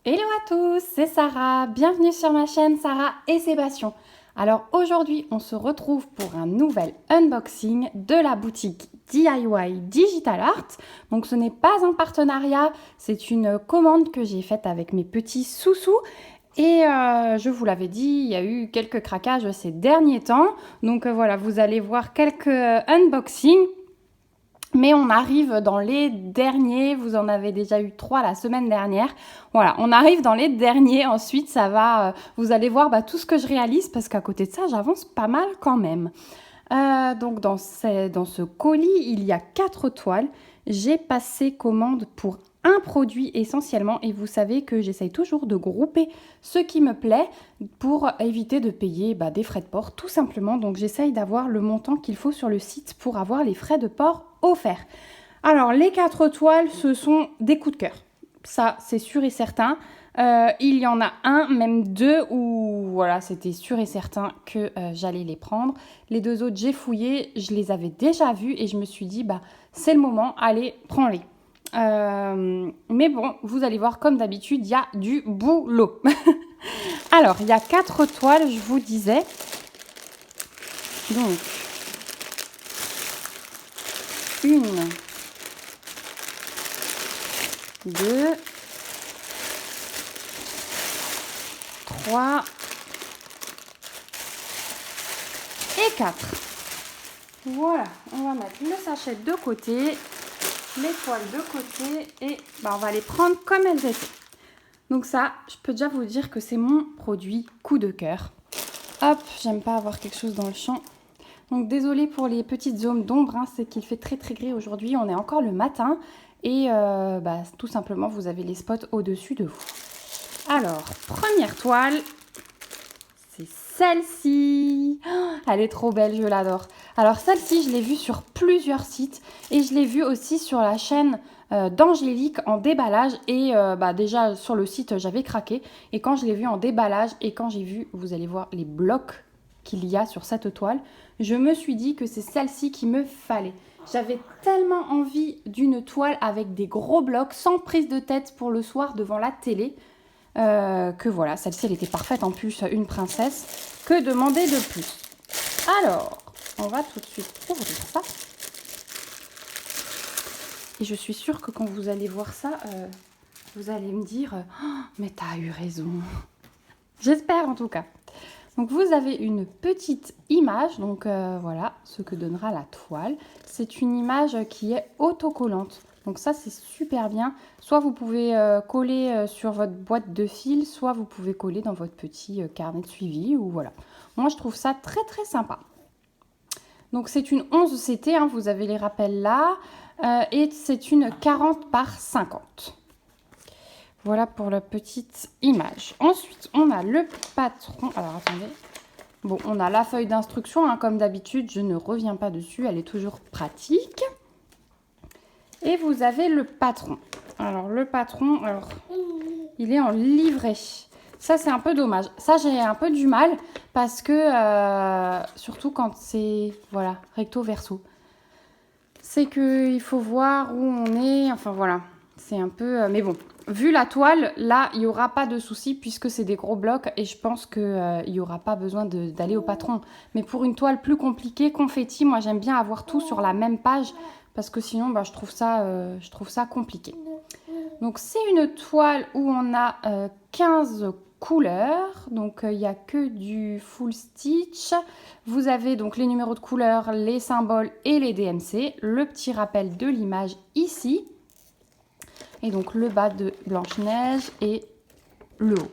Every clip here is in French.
Hello à tous, c'est Sarah, bienvenue sur ma chaîne Sarah et ses passions. Alors aujourd'hui on se retrouve pour un nouvel unboxing de la boutique DIY Digital Art. Donc ce n'est pas un partenariat, c'est une commande que j'ai faite avec mes petits sous-sous. Et je vous l'avais dit, il y a eu quelques craquages ces derniers temps. Donc voilà, vous allez voir quelques unboxings. Mais on arrive dans les derniers, vous en avez déjà eu 3 la semaine dernière. Voilà, on arrive dans les derniers, ensuite ça va, vous allez voir tout ce que je réalise parce qu'à côté de ça, j'avance pas mal quand même. Donc dans ce colis, il y a 4 toiles. J'ai passé commande pour un produit essentiellement et vous savez que j'essaye toujours de grouper ce qui me plaît pour éviter de payer des frais de port tout simplement. Donc j'essaye d'avoir le montant qu'il faut sur le site pour avoir les frais de port offerts. Alors les 4 toiles, ce sont des coups de cœur. Ça, c'est sûr et certain. Il y en a un, même 2, où voilà, c'était sûr et certain que j'allais les prendre. Les 2 autres, j'ai fouillé, je les avais déjà vus et je me suis dit, c'est le moment, allez, prends-les. Mais bon, vous allez voir, comme d'habitude, il y a du boulot. Alors, il y a 4 toiles, je vous disais. Donc, 1, 2, 3 et 4. Voilà, on va mettre le sachet de côté, les toiles de côté et on va les prendre comme elles étaient. Donc ça, je peux déjà vous dire que c'est mon produit coup de cœur. Hop, j'aime pas avoir quelque chose dans le champ. Donc désolée pour les petites zones d'ombre, c'est qu'il fait très très gris aujourd'hui, on est encore le matin et tout simplement vous avez les spots au-dessus de vous. Alors, première toile, c'est celle-ci. Oh, elle est trop belle, je l'adore. Alors celle-ci, je l'ai vue sur plusieurs sites et je l'ai vue aussi sur la chaîne d'Angélique en déballage. Et déjà sur le site, j'avais craqué. Et quand je l'ai vue en déballage et quand j'ai vu, vous allez voir les blocs qu'il y a sur cette toile, je me suis dit que c'est celle-ci qu'il me fallait. J'avais tellement envie d'une toile avec des gros blocs, sans prise de tête pour le soir devant la télé. Que voilà, celle-ci elle était parfaite, en plus une princesse, que demander de plus. Alors, on va tout de suite ouvrir ça. Et je suis sûre que quand vous allez voir ça, vous allez me dire oh, mais t'as eu raison. J'espère en tout cas. Donc vous avez une petite image, donc voilà ce que donnera la toile. C'est une image qui est autocollante. Donc ça, c'est super bien. Soit vous pouvez coller sur votre boîte de fil, soit vous pouvez coller dans votre petit carnet de suivi. Ou voilà. Moi, je trouve ça très, très sympa. Donc c'est une 11 CT, vous avez les rappels là. Et c'est une 40 par 50. Voilà pour la petite image. Ensuite, on a le patron. Alors, attendez. Bon, on a la feuille d'instruction, comme d'habitude. Je ne reviens pas dessus. Elle est toujours pratique. Et vous avez le patron. Alors, le patron, il est en livret. Ça, c'est un peu dommage. Ça, j'ai un peu du mal parce que, surtout quand c'est, voilà, recto verso. C'est qu'il faut voir où on est. Enfin, voilà. C'est un peu... mais bon, vu la toile, là, il n'y aura pas de souci puisque c'est des gros blocs et je pense qu'il n'y aura pas besoin d'aller au patron. Mais pour une toile plus compliquée, confetti, moi, j'aime bien avoir tout sur la même page parce que sinon, je trouve ça compliqué. Donc, c'est une toile où on a 15 couleurs. Donc, il n'y a que du full stitch. Vous avez donc les numéros de couleurs, les symboles et les DMC. Le petit rappel de l'image ici. Et donc le bas de Blanche-Neige et le haut.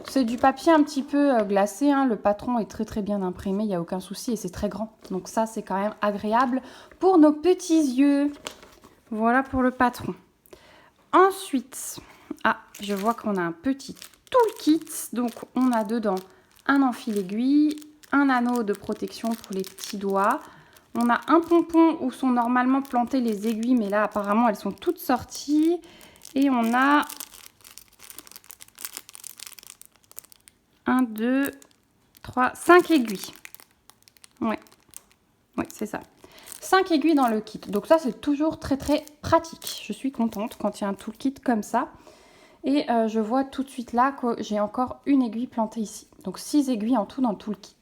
C'est du papier un petit peu glacé. Le patron est très très bien imprimé, il n'y a aucun souci et c'est très grand. Donc ça, c'est quand même agréable pour nos petits yeux. Voilà pour le patron. Ensuite, je vois qu'on a un petit toolkit. Donc on a dedans un enfil aiguille, un anneau de protection pour les petits doigts. On a un pompon où sont normalement plantées les aiguilles, mais là, apparemment, elles sont toutes sorties. Et on a 1, 2, 3, 5 aiguilles. Ouais, c'est ça. 5 aiguilles dans le kit. Donc ça, c'est toujours très, très pratique. Je suis contente quand il y a un toolkit comme ça. Et je vois tout de suite là que j'ai encore une aiguille plantée ici. Donc 6 aiguilles en tout dans tout le kit.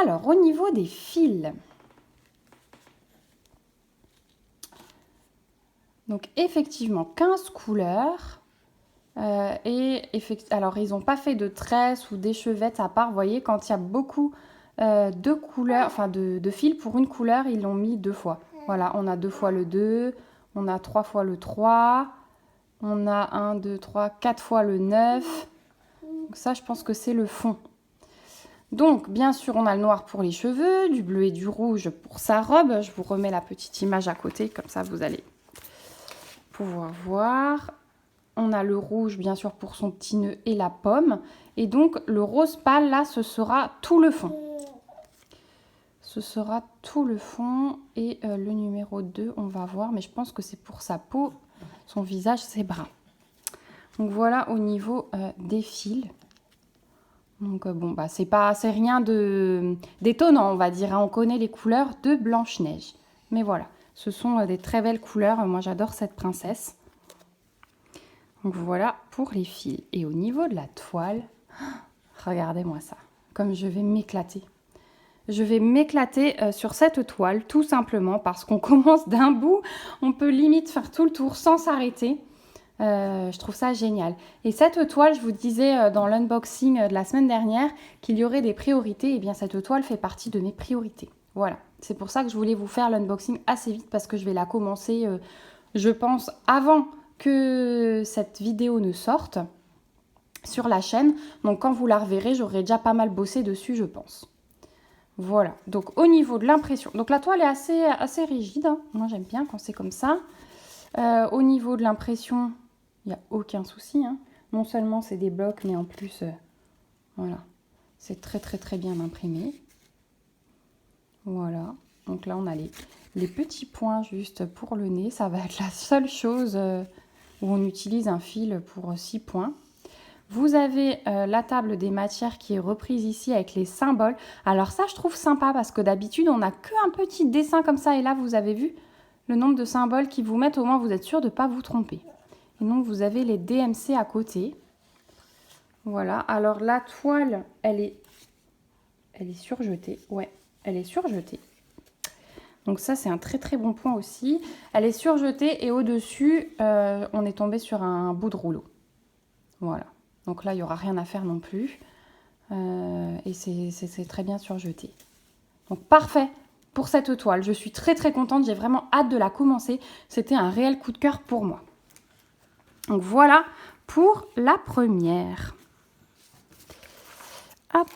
Alors, au niveau des fils. Donc effectivement, 15 couleurs. Alors, ils n'ont pas fait de tresses ou d'échevettes à part. Vous voyez, quand il y a beaucoup de couleurs, enfin de fils pour une couleur, ils l'ont mis 2 fois. Voilà, on a 2 fois le 2, on a 3 fois le 3, on a 1, 2, 3, 4 fois le 9. Donc ça, je pense que c'est le fond. Donc, bien sûr, on a le noir pour les cheveux, du bleu et du rouge pour sa robe. Je vous remets la petite image à côté, comme ça vous allez pouvoir voir. On a le rouge, bien sûr, pour son petit nœud et la pomme. Et donc, le rose pâle, là, ce sera tout le fond. Ce sera tout le fond. Et le numéro 2, on va voir. Mais je pense que c'est pour sa peau, son visage, ses bras. Donc, voilà au niveau des fils. Donc, bon, bah, c'est rien d'étonnant, on va dire. Hein. On connaît les couleurs de Blanche-Neige. Mais voilà, ce sont des très belles couleurs. Moi, j'adore cette princesse. Donc voilà pour les fils. Et au niveau de la toile, regardez-moi ça, comme je vais m'éclater. Je vais m'éclater sur cette toile, tout simplement parce qu'on commence d'un bout, on peut limite faire tout le tour sans s'arrêter. Je trouve ça génial. Et cette toile, je vous disais dans l'unboxing de la semaine dernière qu'il y aurait des priorités. Et bien cette toile fait partie de mes priorités. Voilà, c'est pour ça que je voulais vous faire l'unboxing assez vite parce que je vais la commencer, je pense, avant que cette vidéo ne sorte sur la chaîne. Donc quand vous la reverrez, j'aurai déjà pas mal bossé dessus, je pense. Voilà, donc au niveau de l'impression, donc la toile est assez rigide, hein. Moi j'aime bien quand c'est comme ça. Au niveau de l'impression, il n'y a aucun souci, hein. Non seulement c'est des blocs, mais en plus, voilà, c'est très bien imprimé. Voilà, donc là on a les petits points juste pour le nez. Ça va être la seule chose où on utilise un fil pour 6 points. Vous avez la table des matières qui est reprise ici avec les symboles. Alors ça, je trouve sympa parce que d'habitude, on n'a qu'un petit dessin comme ça. Et là, vous avez vu le nombre de symboles qu'ils vous mettent. Au moins, vous êtes sûr de ne pas vous tromper. Et donc, vous avez les DMC à côté. Voilà. Alors, la toile, elle est surjetée. Ouais, elle est surjetée. Donc ça, c'est un très bon point aussi. Elle est surjetée et au-dessus, on est tombé sur un bout de rouleau. Voilà. Donc là, il n'y aura rien à faire non plus. Et c'est très bien surjeté. Donc parfait pour cette toile. Je suis très contente. J'ai vraiment hâte de la commencer. C'était un réel coup de cœur pour moi. Donc voilà pour la première. Hop.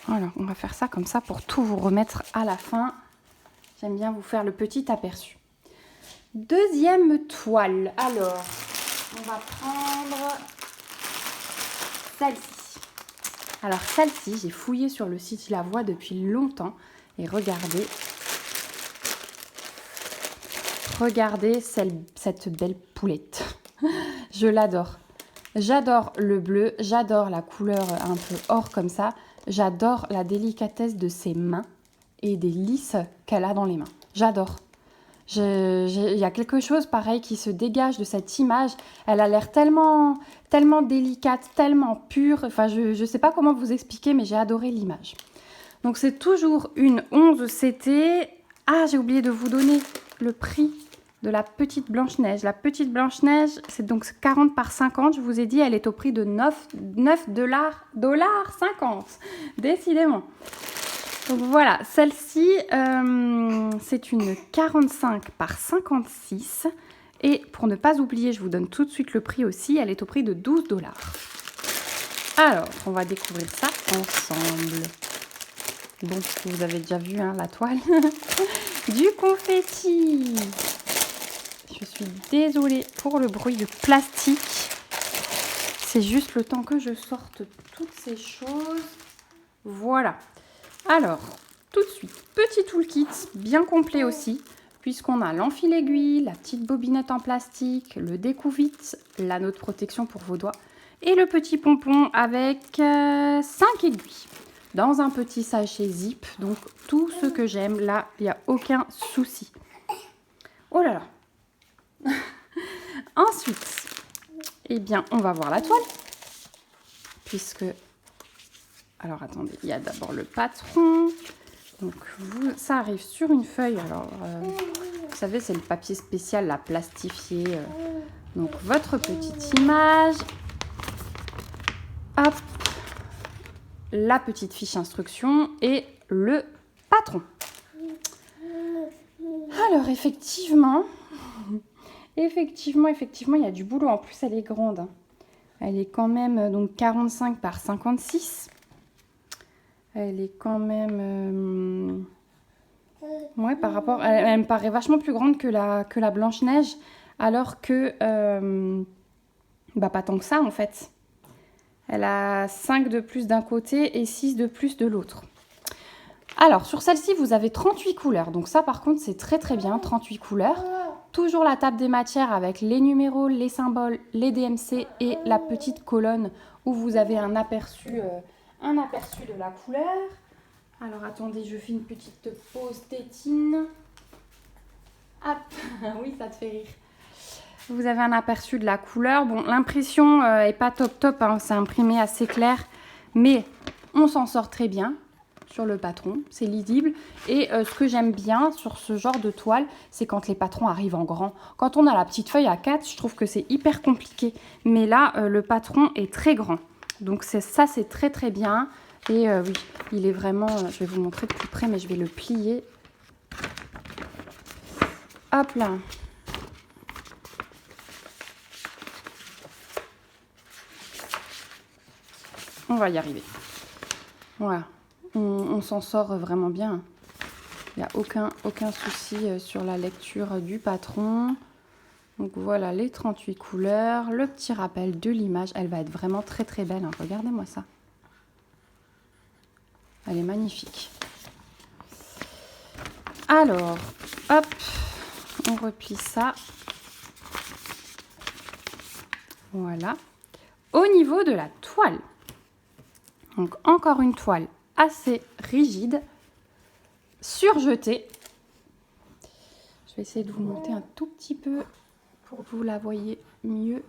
Voilà, on va faire ça comme ça pour tout vous remettre à la fin. J'aime bien vous faire le petit aperçu. Deuxième toile. Alors, on va prendre celle-ci. Alors celle-ci, j'ai fouillé sur le site, je la vois depuis longtemps. Et regardez. Regardez cette belle poulette. Je l'adore. J'adore le bleu, j'adore la couleur un peu or comme ça. J'adore la délicatesse de ses mains et des lisses qu'elle a dans les mains. J'adore. Il y a quelque chose pareil qui se dégage de cette image. Elle a l'air tellement délicate, tellement pure. Enfin, je ne sais pas comment vous expliquer, mais j'ai adoré l'image. Donc, c'est toujours une 11 CT. Ah, j'ai oublié de vous donner le prix de la petite Blanche-Neige. La petite Blanche-Neige, c'est donc 40 par 50. Je vous ai dit, elle est au prix de 9 dollars 50. Décidément. Donc voilà, celle-ci, c'est une 45 par 56. Et pour ne pas oublier, je vous donne tout de suite le prix aussi. Elle est au prix de 12 $. Alors, on va découvrir ça ensemble. Bon, vous avez déjà vu hein, la toile. Du confetti. Je suis désolée pour le bruit de plastique. C'est juste le temps que je sorte toutes ces choses. Voilà. Alors, tout de suite, petit toolkit bien complet aussi, puisqu'on a l'enfil aiguille, la petite bobinette en plastique, le découvite, l'anneau de protection pour vos doigts et le petit pompon avec 5 aiguilles dans un petit sachet zip. Donc, tout ce que j'aime, là, il n'y a aucun souci. Oh là là. Ensuite, Eh bien, on va voir la toile. Puisque... Alors, attendez, il y a d'abord le patron. Donc, ça arrive sur une feuille. Alors, vous savez, c'est le papier spécial, la plastifié. Donc, votre petite image. Hop. La petite fiche instruction et le patron. Alors, effectivement, il y a du boulot. En plus, elle est grande. Elle est quand même donc 45 par 56. Elle est quand même... ouais, par rapport... Elle me paraît vachement plus grande que la Blanche-Neige. Alors que... pas tant que ça, en fait. Elle a 5 de plus d'un côté et 6 de plus de l'autre. Alors, sur celle-ci, vous avez 38 couleurs. Donc ça, par contre, c'est très très bien, 38 couleurs. Toujours la table des matières avec les numéros, les symboles, les DMC et la petite colonne où vous avez un aperçu de la couleur. Alors, attendez, je fais une petite pause tétine. Hop, oui, ça te fait rire. Vous avez un aperçu de la couleur. Bon, l'impression est pas top, hein, c'est imprimé assez clair, mais on s'en sort très bien. Sur le patron, c'est lisible. Et ce que j'aime bien sur ce genre de toile, c'est quand les patrons arrivent en grand. Quand on a la petite feuille A4, je trouve que c'est hyper compliqué. Mais là, le patron est très grand. Donc ça, c'est très très bien. Et oui, il est vraiment... je vais vous montrer de plus près, mais je vais le plier. Hop là. On va y arriver. Voilà. On s'en sort vraiment bien. Il n'y a aucun souci sur la lecture du patron. Donc voilà les 38 couleurs, le petit rappel de l'image. Elle va être vraiment très très belle, hein. Regardez-moi ça. Elle est magnifique. Alors, hop, on replie ça. Voilà. Au niveau de la toile, donc encore une toile assez rigide, surjetée. Je vais essayer de vous monter un tout petit peu pour que vous la voyez mieux.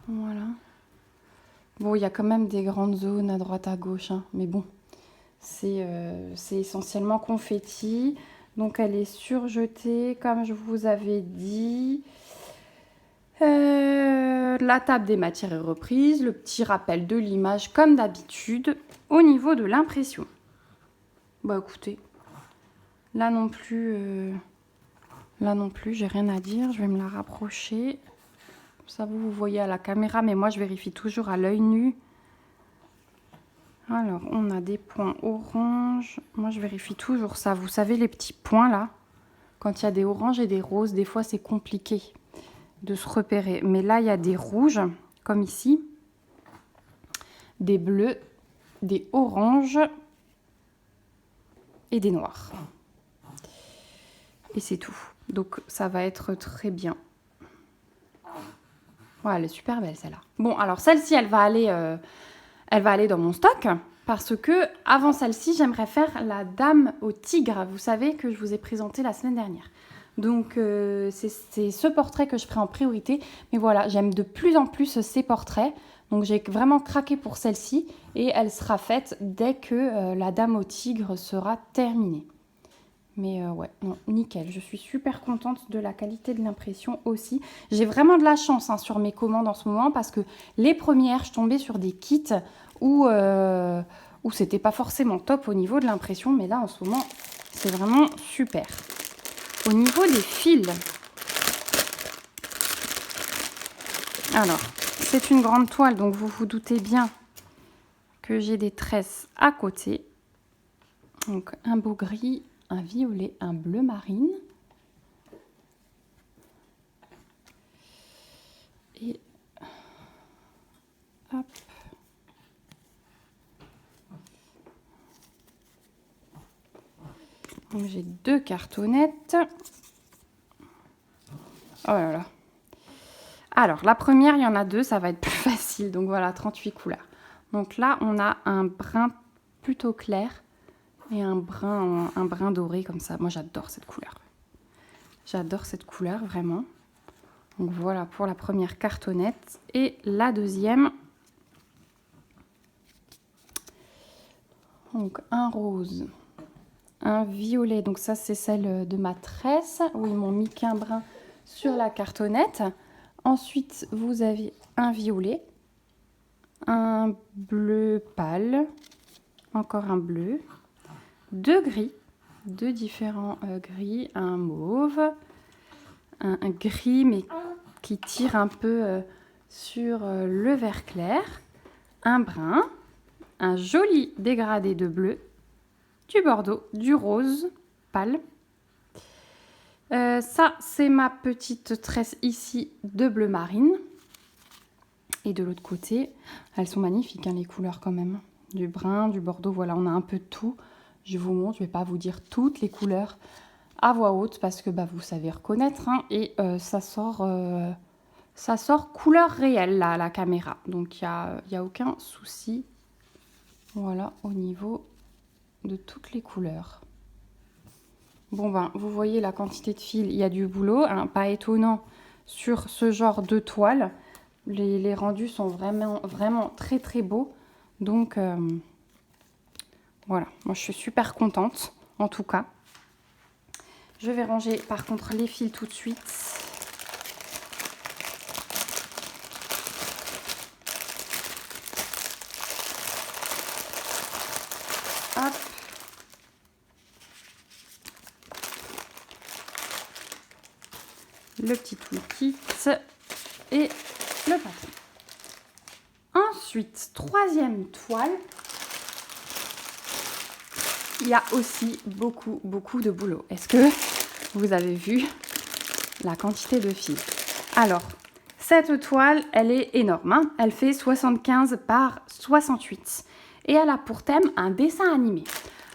Voilà. Bon, il y a quand même des grandes zones à droite à gauche, hein, mais bon, c'est essentiellement confetti. Donc elle est surjetée, comme je vous avais dit. La table des matières est reprise, le petit rappel de l'image comme d'habitude. Au niveau de l'impression, bah écoutez, là non plus, j'ai rien à dire. Je vais me la rapprocher. Ça vous voyez à la caméra, mais moi je vérifie toujours à l'œil nu. Alors, on a des points orange. Moi je vérifie toujours ça. Vous savez les petits points là, quand il y a des oranges et des roses, des fois c'est compliqué de se repérer. Mais là, il y a des rouges, comme ici, des bleus, des oranges et des noirs. Et c'est tout. Donc, ça va être très bien. Voilà, elle est super belle, celle-là. Bon, alors, celle-ci, elle va aller dans mon stock. Parce que, avant celle-ci, j'aimerais faire la dame au tigre. Vous savez que je vous ai présenté la semaine dernière. Donc, c'est ce portrait que je ferai en priorité. Mais voilà, j'aime de plus en plus ces portraits. Donc, j'ai vraiment craqué pour celle-ci. Et elle sera faite dès que la dame au tigre sera terminée. Mais ouais, non, nickel. Je suis super contente de la qualité de l'impression aussi. J'ai vraiment de la chance hein, sur mes commandes en ce moment. Parce que les premières, je tombais sur des kits où c'était pas forcément top au niveau de l'impression. Mais là, en ce moment, c'est vraiment super. Au niveau des fils, alors, c'est une grande toile, donc vous vous doutez bien que j'ai des tresses à côté. Donc, un beau gris, un violet, un bleu marine. Et hop. Donc, j'ai 2 cartonnettes. Oh là là. Alors, la première, il y en a 2, ça va être plus facile. Donc voilà, 38 couleurs. Donc là, on a un brun plutôt clair et un brun doré comme ça. Moi, j'adore cette couleur. J'adore cette couleur, vraiment. Donc voilà pour la première cartonnette. Et la deuxième, donc un rose, un violet. Donc ça c'est celle de ma tresse où ils m'ont mis qu'un brin sur la cartonnette. Ensuite vous avez un violet, un bleu pâle, encore un bleu, deux gris, deux différents gris, un mauve, un gris mais qui tire un peu sur le vert clair, un brun, un joli dégradé de bleu, du bordeaux, du rose pâle. Ça, c'est ma petite tresse ici de bleu marine. Et de l'autre côté, elles sont magnifiques, hein, les couleurs quand même. Du brun, du bordeaux, voilà, on a un peu de tout. Je vous montre, je ne vais pas vous dire toutes les couleurs à voix haute parce que vous savez reconnaître. Hein, et ça sort couleur réelle là, à la caméra. Donc, il n'y a aucun souci. Voilà, au niveau de toutes les couleurs. Bon, vous voyez la quantité de fil, il y a du boulot. Hein, pas étonnant sur ce genre de toile. Les rendus sont vraiment très très beaux. Donc, voilà, moi je suis super contente en tout cas. Je vais ranger par contre les fils tout de suite. Hop. Le petit toolkit et le patron. Ensuite, troisième toile. Il y a aussi beaucoup de boulot. Est-ce que vous avez vu la quantité de fils? Alors, cette toile, elle est énorme. Hein, elle fait 75 par 68. Et elle a pour thème un dessin animé.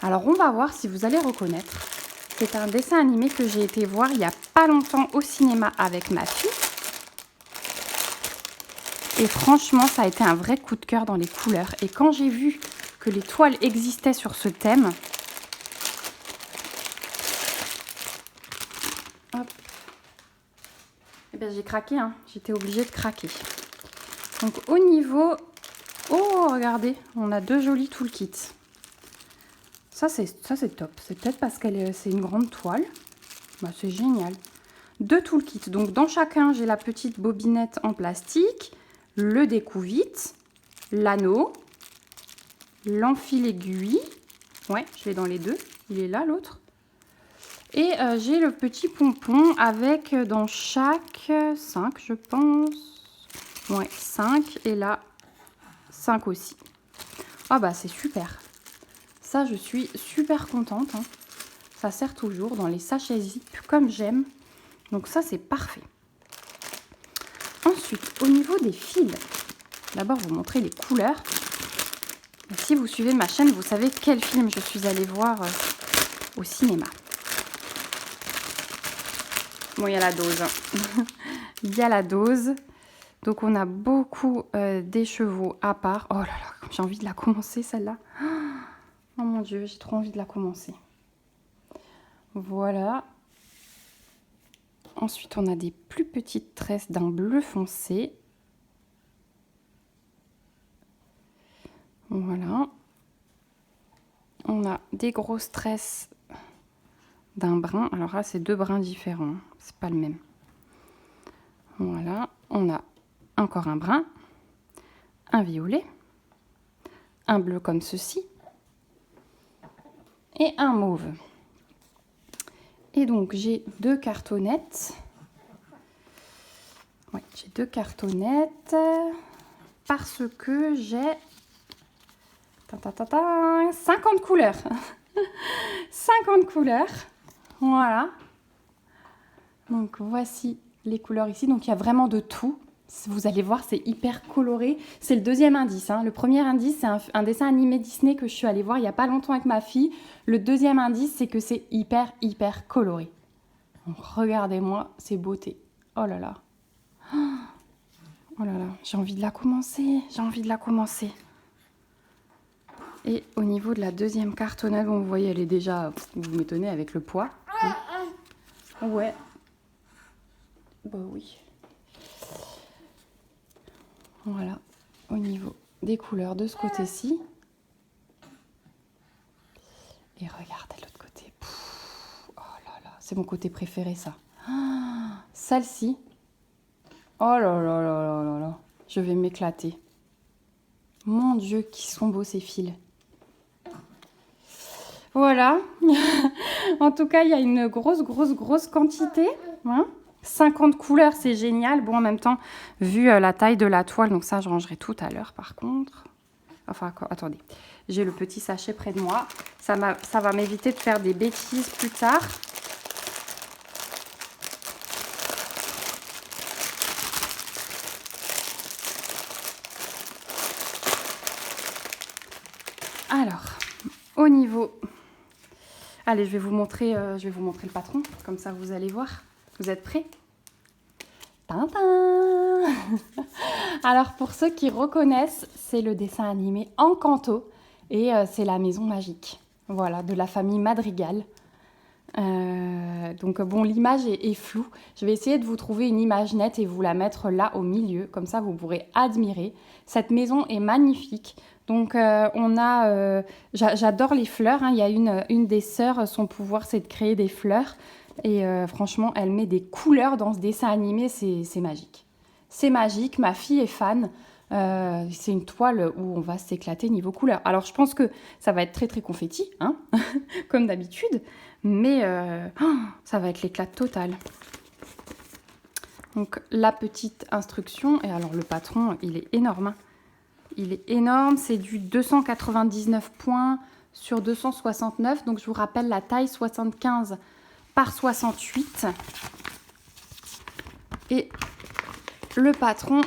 Alors, on va voir si vous allez reconnaître. C'est un dessin animé que j'ai été voir il n'y a pas longtemps au cinéma avec ma fille. Et franchement, ça a été un vrai coup de cœur dans les couleurs. Et quand j'ai vu que les toiles existaient sur ce thème, hop, eh bien, j'ai craqué. Hein. J'étais obligée de craquer. Donc au niveau... Oh, regardez, on a deux jolis toolkits. Ça, c'est top. C'est peut-être parce que c'est une grande toile. C'est génial. Deux toolkits. Donc dans chacun, j'ai la petite bobinette en plastique, le découvite, l'anneau, l'enfil aiguille. Ouais, je l'ai dans les deux. Il est là, l'autre. Et j'ai le petit pompon avec dans chaque 5, je pense. Ouais, 5. Et là, 5 aussi. Ah c'est super. Ça, je suis super contente. Hein. Ça sert toujours dans les sachets zip comme j'aime. Donc ça, c'est parfait. Ensuite, au niveau des fils, d'abord vous montrer les couleurs. Et si vous suivez ma chaîne, vous savez quel film je suis allée voir au cinéma. Bon, il y a la dose. Hein. Il y a la dose. Donc on a beaucoup d'écheveaux à part. Oh là là, j'ai envie de la commencer celle-là. Oh mon Dieu, j'ai trop envie de la commencer. Voilà. Ensuite, on a des plus petites tresses d'un bleu foncé. Voilà. On a des grosses tresses d'un brun. Alors là, c'est deux brins différents. C'est pas le même. Voilà. On a encore un brun, un violet, un bleu comme ceci et un mauve. Et donc, j'ai deux cartonnettes. Oui, j'ai deux cartonnettes parce que j'ai 50 couleurs. 50 couleurs. Voilà. Donc, voici les couleurs ici. Donc, il y a vraiment de tout. Vous allez voir, c'est hyper coloré. C'est le deuxième indice. Hein. Le premier indice, c'est un dessin animé Disney que je suis allée voir il n'y a pas longtemps avec ma fille. Le deuxième indice, c'est que c'est hyper coloré. Donc, regardez-moi ces beautés. Oh là là. Oh là là, j'ai envie de la commencer. J'ai envie de la commencer. Et au niveau de la deuxième cartonnette, bon, vous voyez, elle est déjà... Vous m'étonnez avec le poids. Hein. Ouais. Bah oui. Voilà, au niveau des couleurs de ce côté-ci. Et regardez l'autre côté. Pff, oh là là, c'est mon côté préféré, ça. Ah, celle-ci. Oh là là là là là là. Je vais m'éclater. Mon Dieu, qui sont beaux ces fils. Voilà. En tout cas, il y a une grosse quantité. Hein, 50 couleurs, c'est génial. Bon, en même temps, vu la taille de la toile, donc ça, je rangerai tout à l'heure, par contre. Enfin, attendez. J'ai le petit sachet près de moi. Ça va m'éviter de faire des bêtises plus tard. Alors, au niveau... Allez, je vais vous montrer le patron. Comme ça, vous allez voir. Vous êtes prêts? Tintin. Alors, pour ceux qui reconnaissent, c'est le dessin animé Encanto. Et c'est la maison magique. Voilà, de la famille Madrigal. Donc bon, l'image est floue. Je vais essayer de vous trouver une image nette et vous la mettre là au milieu. Comme ça, vous pourrez admirer. Cette maison est magnifique. Donc on a... j'adore les fleurs. Hein. Il y a une des sœurs, son pouvoir, c'est de créer des fleurs. Et franchement, elle met des couleurs dans ce dessin animé. C'est magique. C'est magique. Ma fille est fan. C'est une toile où on va s'éclater niveau couleur. Alors, je pense que ça va être très confetti, hein comme d'habitude, mais ça va être l'éclat total. Donc, la petite instruction, et alors le patron, il est énorme. Hein. Il est énorme, c'est du 299 points sur 269, donc je vous rappelle la taille 75 par 68. Et le patron...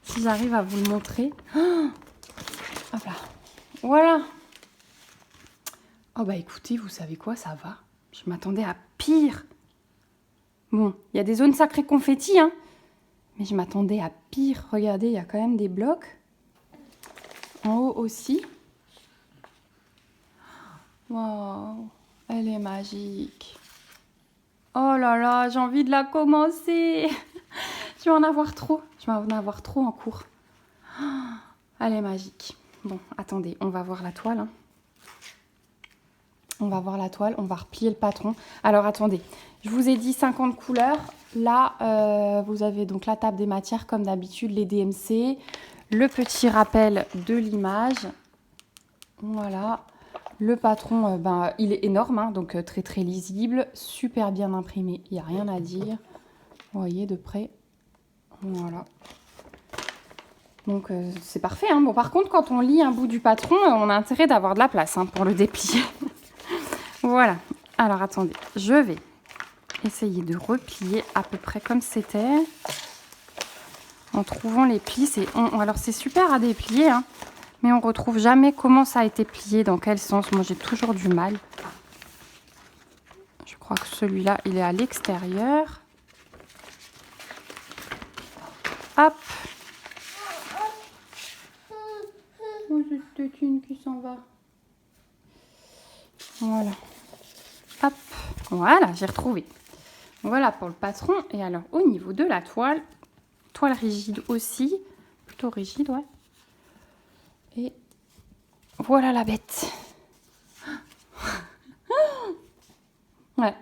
Si j'arrive à vous le montrer. Oh, hop là. Voilà. Oh bah écoutez, vous savez quoi, ça va. Je m'attendais à pire. Bon, il y a des zones sacrées confettis, hein. Mais je m'attendais à pire. Regardez, il y a quand même des blocs. En haut aussi. Waouh, elle est magique. Oh là là, j'ai envie de la commencer. Je vais en avoir trop. Je vais en avoir trop en cours. Oh, elle est magique. Bon, attendez, on va voir la toile. Hein. On va voir la toile, on va replier le patron. Alors, attendez, je vous ai dit 50 couleurs. Là, vous avez donc la table des matières, comme d'habitude, les DMC. Le petit rappel de l'image. Voilà. Le patron, il est énorme, hein, donc très lisible. Super bien imprimé, il n'y a rien à dire. Vous voyez de près. Voilà. Donc c'est parfait. Hein. Bon, par contre, quand on lit un bout du patron, on a intérêt d'avoir de la place hein, pour le déplier. Voilà. Alors attendez, je vais essayer de replier à peu près comme c'était. En trouvant les plis. Alors c'est super à déplier, hein, mais on ne retrouve jamais comment ça a été plié, dans quel sens. Moi j'ai toujours du mal. Je crois que celui-là, il est à l'extérieur. Hop. Oh, c'est peut-être une qui s'en va. Voilà. Hop. Voilà, j'ai retrouvé. Voilà pour le patron. Et alors, au niveau de la toile rigide aussi. Plutôt rigide, ouais. Et voilà la bête. Ouais,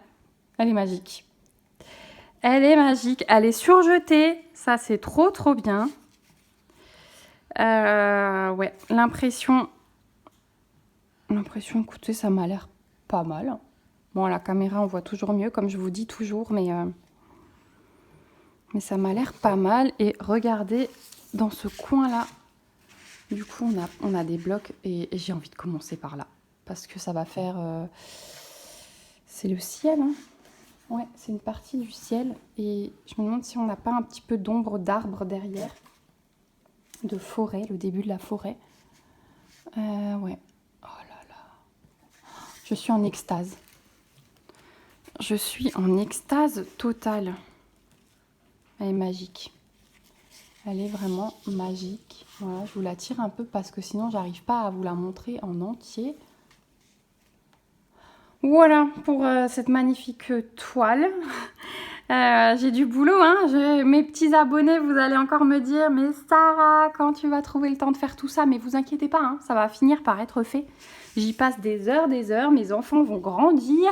elle est magique. Elle est magique. Elle est surjetée. Ça, c'est trop bien. Ouais, l'impression, écoutez, ça m'a l'air pas mal. Bon, à la caméra, on voit toujours mieux, comme je vous dis toujours, mais ça m'a l'air pas mal. Et regardez, dans ce coin-là, du coup, on a des blocs et j'ai envie de commencer par là. Parce que ça va faire... c'est le ciel, hein. Ouais, c'est une partie du ciel. Et je me demande si on n'a pas un petit peu d'ombre d'arbre derrière. De forêt, le début de la forêt. Ouais. Oh là là. Je suis en extase. Je suis en extase totale. Elle est magique. Elle est vraiment magique. Voilà, je vous la tire un peu parce que sinon, j'arrive pas à vous la montrer en entier. Voilà pour cette magnifique toile. J'ai du boulot, hein. Mes petits abonnés, vous allez encore me dire, mais Sarah, quand tu vas trouver le temps de faire tout ça? Mais vous inquiétez pas, hein, ça va finir par être fait. J'y passe des heures, mes enfants vont grandir.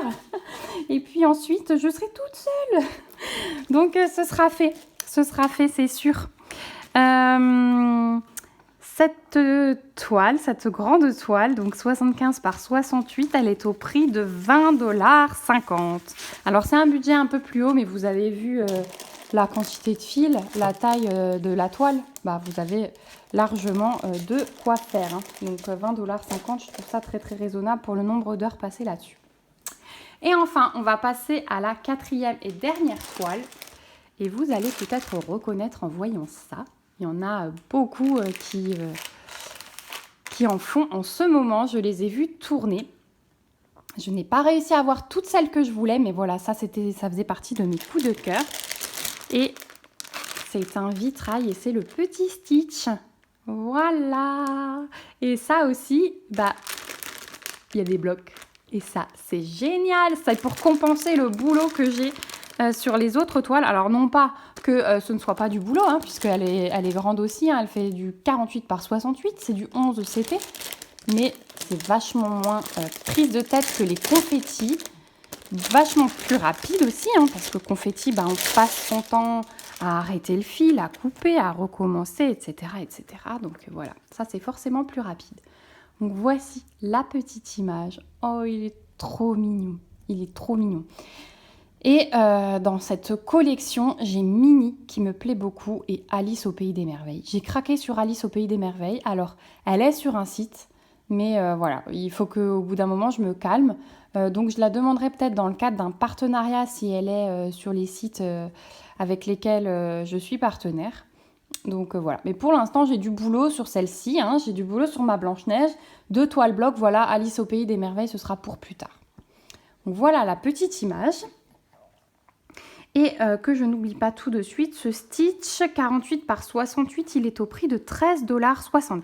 Et puis ensuite, je serai toute seule. Donc, ce sera fait, c'est sûr. Cette toile, cette grande toile, donc 75 par 68, elle est au prix de 20,50 $. Alors, c'est un budget un peu plus haut, mais vous avez vu la quantité de fil, la taille de la toile. Bah, vous avez largement de quoi faire. Hein. Donc, 20,50 $, je trouve ça très, très raisonnable pour le nombre d'heures passées là-dessus. Et enfin, on va passer à la quatrième et dernière toile. Et vous allez peut-être reconnaître en voyant ça. Il y en a beaucoup qui en font en ce moment. Je les ai vues tourner. Je n'ai pas réussi à avoir toutes celles que je voulais, mais voilà, ça faisait partie de mes coups de cœur. Et c'est un vitrail et c'est le petit Stitch. Voilà. Et ça aussi, bah, il y a des blocs. Et ça, c'est génial. C'est pour compenser le boulot que j'ai sur les autres toiles. Alors, non pas que ce ne soit pas du boulot, hein, puisqu'elle est grande aussi. Hein, elle fait du 48 par 68. C'est du 11 CP. Mais c'est vachement moins prise de tête que les confettis. Vachement plus rapide aussi, hein, parce que confetti, bah, on passe son temps à arrêter le fil, à couper, à recommencer, etc. etc. Donc voilà, ça c'est forcément plus rapide. Donc voici la petite image. Oh, il est trop mignon. Il est trop mignon. Et dans cette collection, j'ai Minnie qui me plaît beaucoup et Alice au Pays des Merveilles. J'ai craqué sur Alice au Pays des Merveilles. Alors, elle est sur un site, mais voilà, il faut qu'au bout d'un moment, je me calme. Donc, je la demanderai peut-être dans le cadre d'un partenariat si elle est sur les sites avec lesquels je suis partenaire. Donc voilà, mais pour l'instant j'ai du boulot sur celle-ci, hein. J'ai du boulot sur ma Blanche-Neige, 2 toiles blocs, voilà, Alice au Pays des Merveilles, ce sera pour plus tard. Donc voilà la petite image. Et que je n'oublie pas tout de suite, ce Stitch 48 par 68, il est au prix de 13,75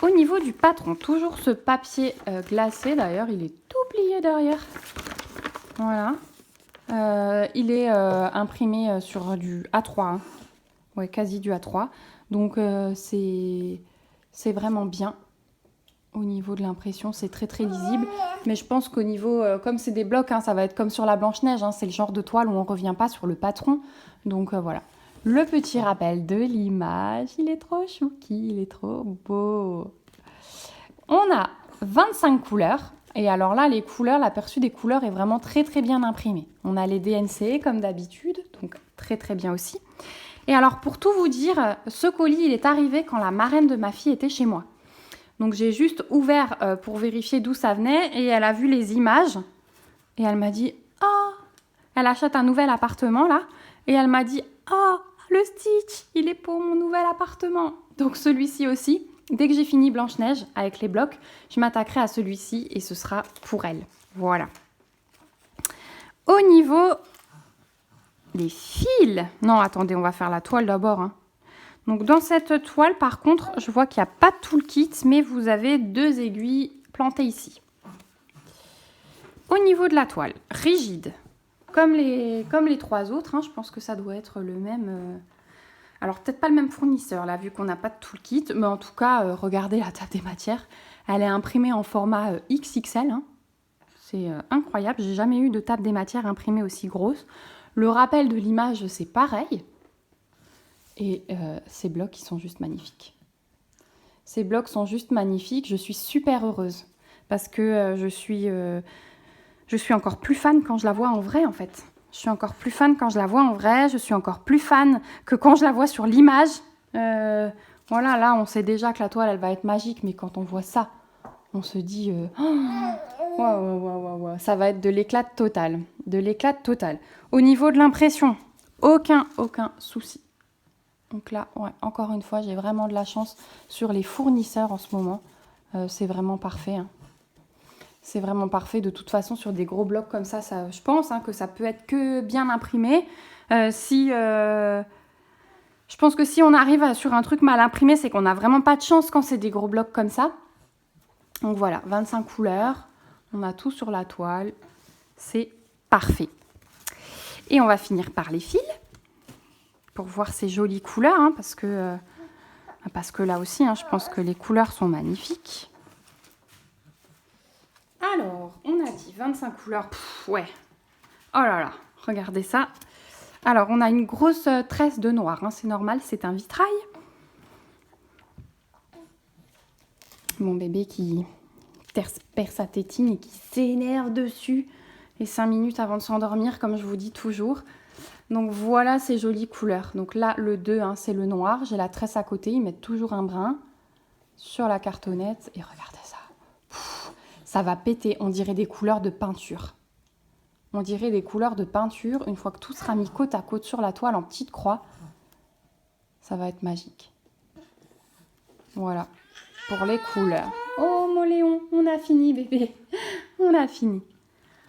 $. Au niveau du patron, toujours ce papier glacé, d'ailleurs il est tout plié derrière. Voilà. Il est imprimé sur du A3, hein. Ouais, quasi du A3. Donc, c'est vraiment bien. Au niveau de l'impression, c'est très, très lisible. Mais je pense qu'au niveau, comme c'est des blocs, hein, ça va être comme sur la Blanche-Neige. Hein, c'est le genre de toile où on ne revient pas sur le patron. Donc, voilà. Le petit rappel de l'image. Il est trop chouki, il est trop beau. On a 25 couleurs. Et alors là, les couleurs, l'aperçu des couleurs est vraiment très, très bien imprimé. On a les DNC comme d'habitude. Donc, très, très bien aussi. Et alors, pour tout vous dire, ce colis, il est arrivé quand la marraine de ma fille était chez moi. Donc, j'ai juste ouvert pour vérifier d'où ça venait et elle a vu les images. Et elle m'a dit « Oh !» Elle achète un nouvel appartement, là. Et elle m'a dit « Oh, le Stitch, il est pour mon nouvel appartement !» Donc, celui-ci aussi, dès que j'ai fini Blanche-Neige avec les blocs, je m'attaquerai à celui-ci et ce sera pour elle. Voilà. Au niveau... les fils. Non, attendez, on va faire la toile d'abord. Hein. Donc, dans cette toile, par contre, je vois qu'il n'y a pas tout le kit, mais vous avez 2 aiguilles plantées ici. Au niveau de la toile, rigide, comme les 3 autres, hein, je pense que ça doit être le même... Alors, peut-être pas le même fournisseur, là, vu qu'on n'a pas tout le kit, mais en tout cas, regardez la table des matières. Elle est imprimée en format XXL. Hein. C'est incroyable, j'ai jamais eu de table des matières imprimée aussi grosse. Le rappel de l'image, c'est pareil. Et ces blocs, ils sont juste magnifiques. Ces blocs sont juste magnifiques. Je suis super heureuse parce que je suis encore plus fan quand je la vois en vrai, en fait. Je suis encore plus fan quand je la vois en vrai. Je suis encore plus fan que quand je la vois sur l'image. Voilà, là, on sait déjà que la toile, elle va être magique. Mais quand on voit ça, on se dit... Wow. Ça va être de l'éclat total. De l'éclat total. Au niveau de l'impression, aucun souci. Donc là, ouais, encore une fois, j'ai vraiment de la chance sur les fournisseurs en ce moment. C'est vraiment parfait. Hein. C'est vraiment parfait. De toute façon, sur des gros blocs comme ça, je pense que ça peut être que bien imprimé. Je pense que si on arrive sur un truc mal imprimé, c'est qu'on n'a vraiment pas de chance quand c'est des gros blocs comme ça. Donc voilà, 25 couleurs. On a tout sur la toile. C'est parfait. Et on va finir par les fils pour voir ces jolies couleurs, hein, parce que là aussi, hein, je pense que les couleurs sont magnifiques. Alors, on a dit 25 couleurs. Pff, ouais. Oh là là, regardez ça. Alors, on a une grosse tresse de noir, hein, c'est normal, c'est un vitrail. Mon bébé qui perd sa tétine et qui s'énerve dessus. Et 5 minutes avant de s'endormir, comme je vous dis toujours. Donc voilà ces jolies couleurs. Donc là, le 2, hein, c'est le noir. J'ai la tresse à côté, ils mettent toujours un brin sur la cartonnette. Et regardez ça. Pff, ça va péter, on dirait des couleurs de peinture. On dirait des couleurs de peinture. Une fois que tout sera mis côte à côte sur la toile en petite croix, ça va être magique. Voilà, pour les couleurs. Oh mon Léon, on a fini bébé, on a fini.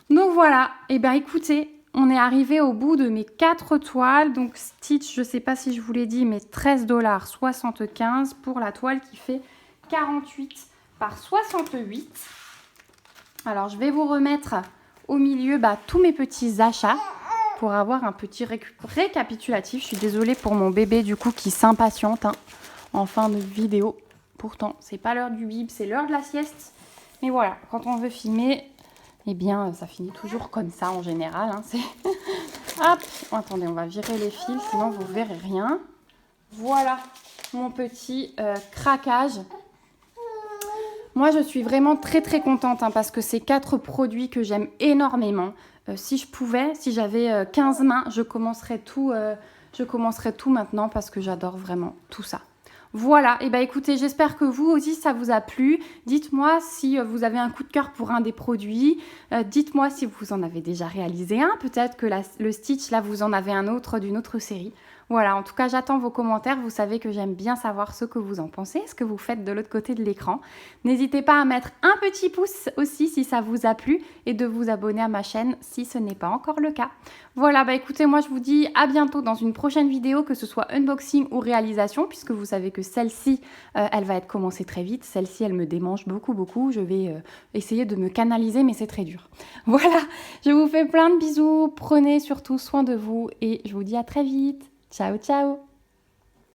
Donc voilà, et bien écoutez, on est arrivé au bout de mes 4 toiles. Donc Stitch, je ne sais pas si je vous l'ai dit, mais 13,75 $ pour la toile qui fait 48 par 68. Alors je vais vous remettre au milieu tous mes petits achats pour avoir un petit récapitulatif. Je suis désolée pour mon bébé du coup qui s'impatiente en fin de vidéo. Pourtant, c'est pas l'heure du bib, c'est l'heure de la sieste. Mais voilà, quand on veut filmer, eh bien, ça finit toujours comme ça en général. Hein, hop, attendez, on va virer les fils, sinon vous verrez rien. Voilà mon petit craquage. Moi, je suis vraiment très très contente parce que c'est 4 produits que j'aime énormément. Si je pouvais, si j'avais 15 mains, je commencerais tout maintenant parce que j'adore vraiment tout ça. Voilà, et écoutez, j'espère que vous aussi ça vous a plu. Dites-moi si vous avez un coup de cœur pour un des produits. Dites-moi si vous en avez déjà réalisé un. Peut-être que le Stitch, là, vous en avez un autre d'une autre série. Voilà, en tout cas, j'attends vos commentaires. Vous savez que j'aime bien savoir ce que vous en pensez, ce que vous faites de l'autre côté de l'écran. N'hésitez pas à mettre un petit pouce aussi si ça vous a plu et de vous abonner à ma chaîne si ce n'est pas encore le cas. Voilà, écoutez, moi je vous dis à bientôt dans une prochaine vidéo, que ce soit unboxing ou réalisation, puisque vous savez que celle-ci, elle va être commencée très vite. Celle-ci, elle me démange beaucoup. Je vais essayer de me canaliser, mais c'est très dur. Voilà, je vous fais plein de bisous. Prenez surtout soin de vous et je vous dis à très vite. Ciao, ciao!